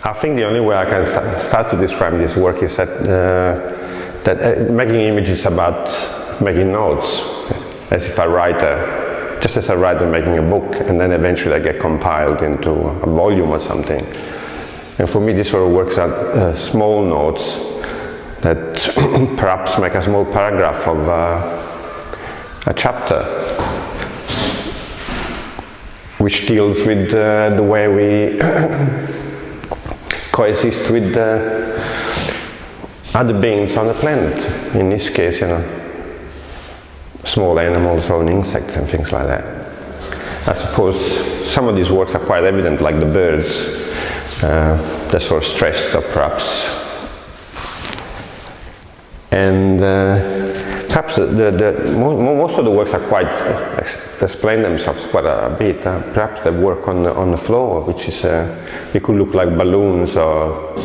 I think the only way I can start to describe this work is that, making images about making notes, as if a writer, just as a writer making a book, and then eventually they get compiled into a volume or something. And for me, this sort of works out small notes that perhaps make a small paragraph of a chapter, which deals with the way we coexist with other beings on the planet. In this case, small animals or insects and things like that. I suppose some of these works are quite evident, like the birds. They're sort of stressed up, perhaps. And perhaps most of the works are quite explain themselves quite a bit. Perhaps the work on the floor, which is it could look like balloons or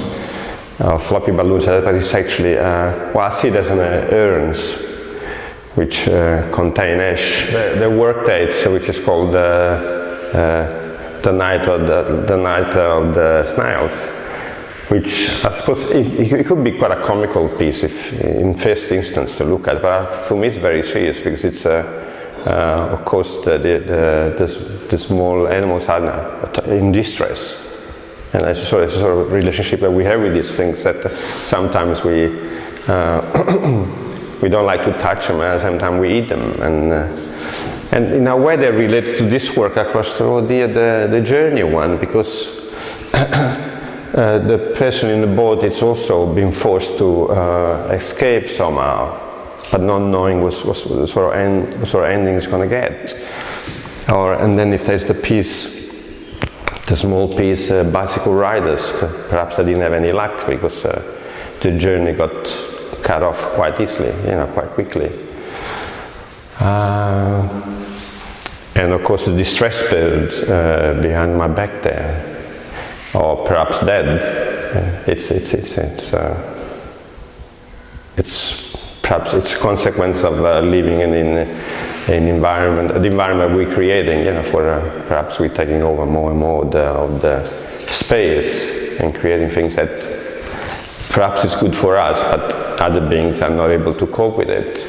floppy balloons, but it's actually well, I see that on urns, which contain ash. The work dates, which is called the night of the snails, which I suppose it could be quite a comical piece if, in first instance, to look at, but for me it's very serious because it's, of course, the small animals are in distress, and it's a sort of relationship that we have with these things that sometimes we we don't like to touch them, and at the same time we eat them, and in a way they're related to this work across the road here, the journey one, because the person in the boat, it's also been forced to escape somehow, but not knowing what sort of ending it's going to get. And then if there's the small piece, bicycle riders, perhaps they didn't have any luck because the journey got cut off quite easily, quite quickly. And of course the distress bird behind my back there, or perhaps dead. Perhaps it's a consequence of living in an environment, the environment we're creating. Perhaps we're taking over more and more of the space and creating things that perhaps is good for us, but other beings are not able to cope with it.